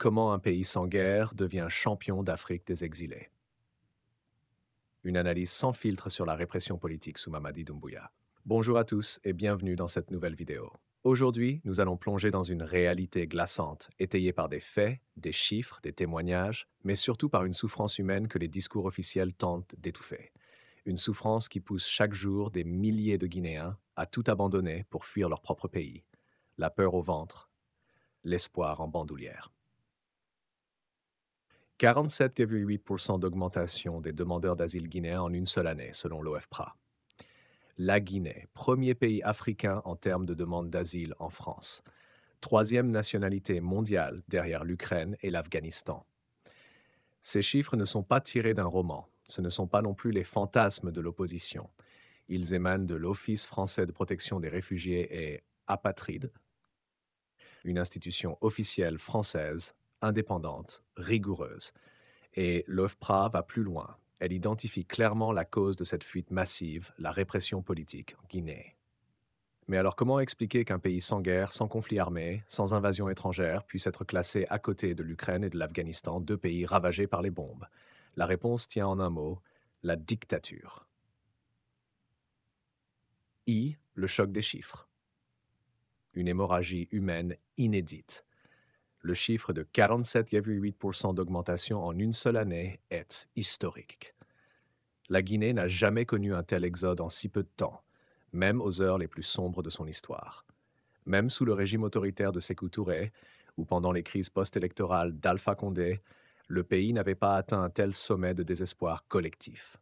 Comment un pays sans guerre devient champion d'Afrique des exilés. Une analyse sans filtre sur la répression politique sous Mamadi Doumbouya. Bonjour à tous et bienvenue dans cette nouvelle vidéo. Aujourd'hui, nous allons plonger dans une réalité glaçante, étayée par des faits, des chiffres, des témoignages, mais surtout par une souffrance humaine que les discours officiels tentent d'étouffer. Une souffrance qui pousse chaque jour des milliers de Guinéens à tout abandonner pour fuir leur propre pays. La peur au ventre, l'espoir en bandoulière. 47,8% d'augmentation des demandeurs d'asile guinéens en une seule année, selon l'OFPRA. La Guinée, premier pays africain en termes de demande d'asile en France. Troisième nationalité mondiale derrière l'Ukraine et l'Afghanistan. Ces chiffres ne sont pas tirés d'un roman. Ce ne sont pas non plus les fantasmes de l'opposition. Ils émanent de l'Office français de protection des réfugiés et apatrides, une institution officielle française, indépendante, rigoureuse. Et l'OFPRA va plus loin. Elle identifie clairement la cause de cette fuite massive, la répression politique en Guinée. Mais alors comment expliquer qu'un pays sans guerre, sans conflit armé, sans invasion étrangère puisse être classé à côté de l'Ukraine et de l'Afghanistan, deux pays ravagés par les bombes? La réponse tient en un mot, la dictature. Le choc des chiffres. Une hémorragie humaine inédite. Le chiffre de 47,8% d'augmentation en une seule année est historique. La Guinée n'a jamais connu un tel exode en si peu de temps, même aux heures les plus sombres de son histoire. Même sous le régime autoritaire de Sékou Touré, ou pendant les crises post-électorales d'Alpha Condé, le pays n'avait pas atteint un tel sommet de désespoir collectif.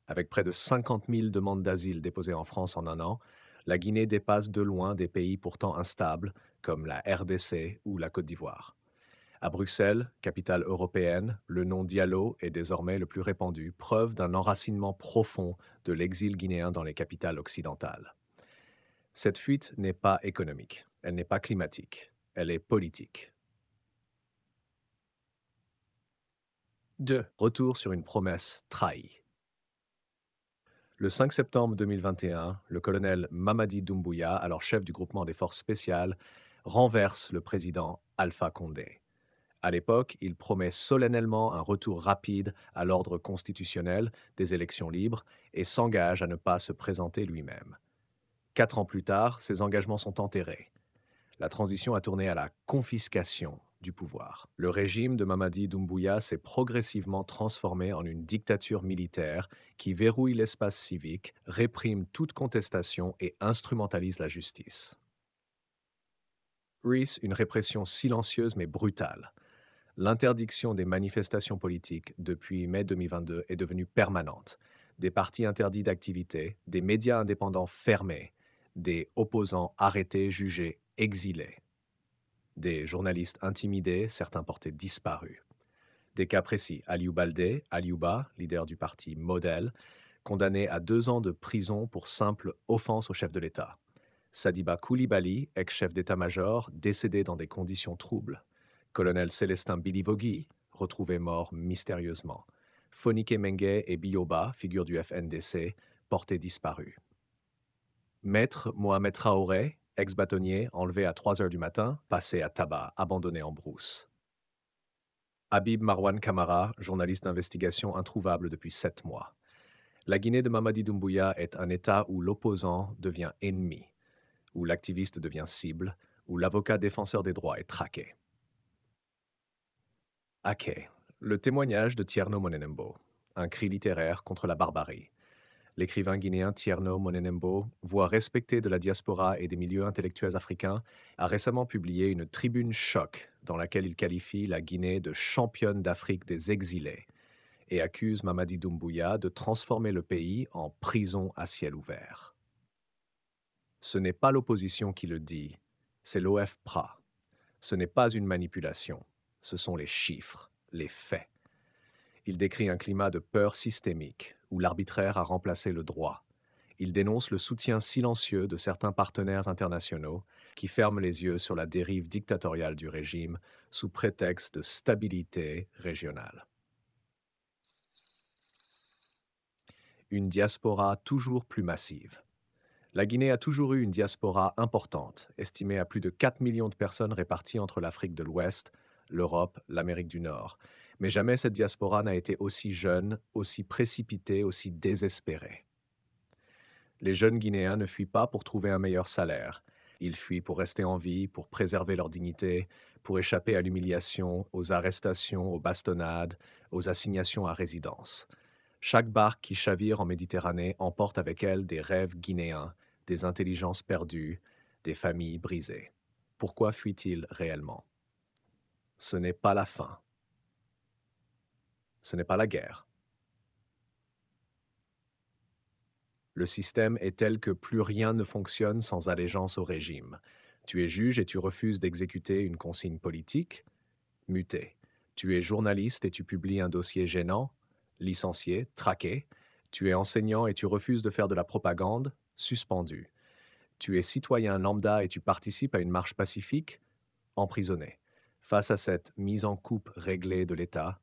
Avec près de 50 000 demandes d'asile déposées en France en un an, la Guinée dépasse de loin des pays pourtant instables, comme la RDC ou la Côte d'Ivoire. À Bruxelles, capitale européenne, le nom Diallo est désormais le plus répandu, preuve d'un enracinement profond de l'exil guinéen dans les capitales occidentales. Cette fuite n'est pas économique, elle n'est pas climatique, elle est politique. 2. Retour sur une promesse trahie. Le 5 septembre 2021, le colonel Mamadi Doumbouya, alors chef du groupement des forces spéciales, renverse le président Alpha Condé. À l'époque, il promet solennellement un retour rapide à l'ordre constitutionnel, des élections libres, et s'engage à ne pas se présenter lui-même. 4 ans plus tard, ces engagements sont enterrés. La transition a tourné à la confiscation du pouvoir. Le régime de Mamadi Doumbouya s'est progressivement transformé en une dictature militaire qui verrouille l'espace civique, réprime toute contestation et instrumentalise la justice. Une répression silencieuse mais brutale. L'interdiction des manifestations politiques depuis mai 2022 est devenue permanente. Des partis interdits d'activité, des médias indépendants fermés, des opposants arrêtés, jugés, exilés, des journalistes intimidés, certains portés disparus. Des cas précis, Aliou Baldé, Aliouba, leader du parti Model, condamné à 2 ans de prison pour simple offense au chef de l'État. Sadiba Koulibaly, ex-chef d'état-major, décédé dans des conditions troubles. Colonel Célestin Bilivogui, retrouvé mort mystérieusement. Fonike Mengue et Biyoba, figure du FNDC, portés disparus. Maître Mohamed Traoré, ex-bâtonnier, enlevé à 3 heures du matin, passé à tabac, abandonné en brousse. Habib Marwan Kamara, journaliste d'investigation introuvable depuis 7 mois. La Guinée de Mamadi Doumbouya est un État où l'opposant devient ennemi, où l'activiste devient cible, où l'avocat défenseur des droits est traqué. Ake, le témoignage de Tierno Monenembo, un cri littéraire contre la barbarie. L'écrivain guinéen Tierno Monenembo, voix respectée de la diaspora et des milieux intellectuels africains, a récemment publié une tribune choc dans laquelle il qualifie la Guinée de championne d'Afrique des exilés et accuse Mamadi Doumbouya de transformer le pays en prison à ciel ouvert. Ce n'est pas l'opposition qui le dit, c'est l'OFPRA. Ce n'est pas une manipulation, ce sont les chiffres, les faits. Il décrit un climat de peur systémique, où l'arbitraire a remplacé le droit. Il dénonce le soutien silencieux de certains partenaires internationaux qui ferment les yeux sur la dérive dictatoriale du régime sous prétexte de stabilité régionale. Une diaspora toujours plus massive. La Guinée a toujours eu une diaspora importante, estimée à plus de 4 millions de personnes réparties entre l'Afrique de l'Ouest, l'Europe, l'Amérique du Nord. Mais jamais cette diaspora n'a été aussi jeune, aussi précipitée, aussi désespérée. Les jeunes Guinéens ne fuient pas pour trouver un meilleur salaire. Ils fuient pour rester en vie, pour préserver leur dignité, pour échapper à l'humiliation, aux arrestations, aux bastonnades, aux assignations à résidence. Chaque barque qui chavire en Méditerranée emporte avec elle des rêves guinéens, des intelligences perdues, des familles brisées. Pourquoi fuient-ils réellement? Ce n'est pas la faim, ce n'est pas la guerre. Le système est tel que plus rien ne fonctionne sans allégeance au régime. Tu es juge et tu refuses d'exécuter une consigne politique? Muté. Tu es journaliste et tu publies un dossier gênant? Licencié, traqué. Tu es enseignant et tu refuses de faire de la propagande? Suspendu. Tu es citoyen lambda et tu participes à une marche pacifique? Emprisonné. Face à cette mise en coupe réglée de l'État,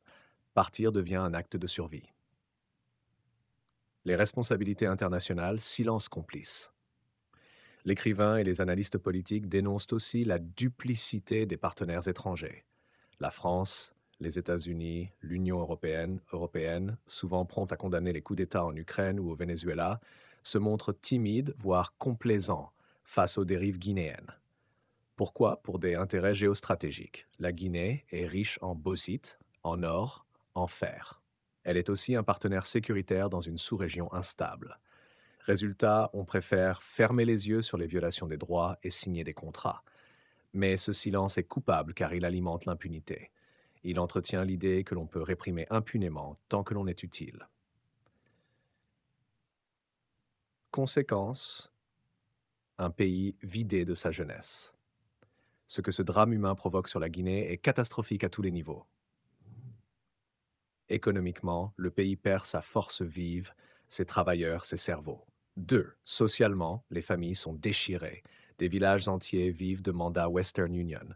partir devient un acte de survie. Les responsabilités internationales, silence complice. L'écrivain et les analystes politiques dénoncent aussi la duplicité des partenaires étrangers. La France, les États-Unis, l'Union européenne, souvent prompte à condamner les coups d'État en Ukraine ou au Venezuela, se montrent timides, voire complaisants, face aux dérives guinéennes. Pourquoi? Pour des intérêts géostratégiques. La Guinée est riche en bauxite, en or, en fer. Elle est aussi un partenaire sécuritaire dans une sous-région instable. Résultat, on préfère fermer les yeux sur les violations des droits et signer des contrats. Mais ce silence est coupable car il alimente l'impunité. Il entretient l'idée que l'on peut réprimer impunément tant que l'on est utile. Conséquence, un pays vidé de sa jeunesse. Ce que ce drame humain provoque sur la Guinée est catastrophique à tous les niveaux. Économiquement, le pays perd sa force vive, ses travailleurs, ses cerveaux. 2. Socialement, les familles sont déchirées. Des villages entiers vivent de mandats Western Union.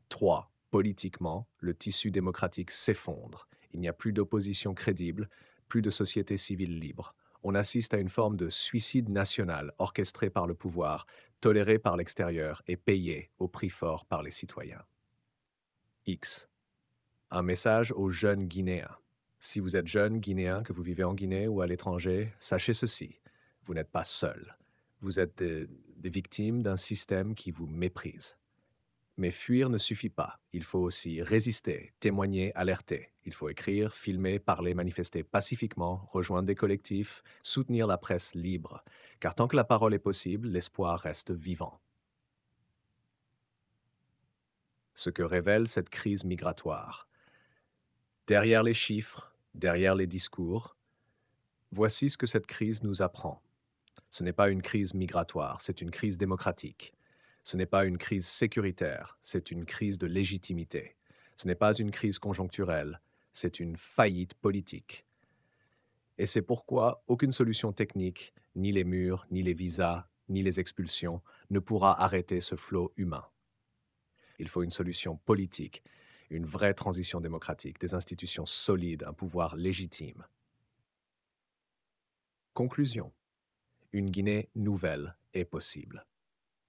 3. Politiquement, le tissu démocratique s'effondre. Il n'y a plus d'opposition crédible, plus de société civile libre. On assiste à une forme de suicide national orchestré par le pouvoir, toléré par l'extérieur et payé au prix fort par les citoyens. X. Un message aux jeunes Guinéens. Si vous êtes jeune Guinéen, que vous vivez en Guinée ou à l'étranger, sachez ceci, vous n'êtes pas seul. Vous êtes des victimes d'un système qui vous méprise. Mais fuir ne suffit pas. Il faut aussi résister, témoigner, alerter. Il faut écrire, filmer, parler, manifester pacifiquement, rejoindre des collectifs, soutenir la presse libre. Car tant que la parole est possible, l'espoir reste vivant. Ce que révèle cette crise migratoire. Derrière les chiffres, derrière les discours, voici ce que cette crise nous apprend. Ce n'est pas une crise migratoire, c'est une crise démocratique. Ce n'est pas une crise sécuritaire, c'est une crise de légitimité. Ce n'est pas une crise conjoncturelle, c'est une faillite politique. Et c'est pourquoi aucune solution technique, ni les murs, ni les visas, ni les expulsions, ne pourra arrêter ce flot humain. Il faut une solution politique, une vraie transition démocratique, des institutions solides, un pouvoir légitime. Conclusion. Une Guinée nouvelle est possible.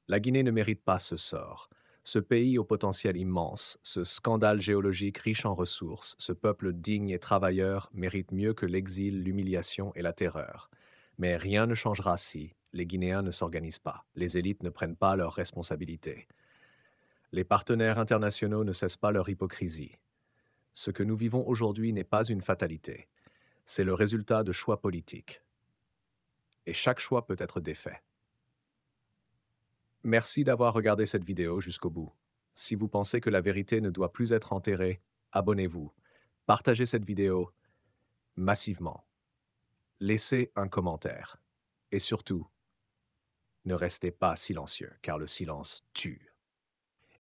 La Guinée ne mérite pas ce sort. Ce pays au potentiel immense, ce scandale géologique riche en ressources, ce peuple digne et travailleur mérite mieux que l'exil, l'humiliation et la terreur. Mais rien ne changera si les Guinéens ne s'organisent pas, les élites ne prennent pas leurs responsabilités. Les partenaires internationaux ne cessent pas leur hypocrisie. Ce que nous vivons aujourd'hui n'est pas une fatalité. C'est le résultat de choix politiques. Et chaque choix peut être défait. Merci d'avoir regardé cette vidéo jusqu'au bout. Si vous pensez que la vérité ne doit plus être enterrée, abonnez-vous. Partagez cette vidéo massivement. Laissez un commentaire. Et surtout, ne restez pas silencieux, car le silence tue.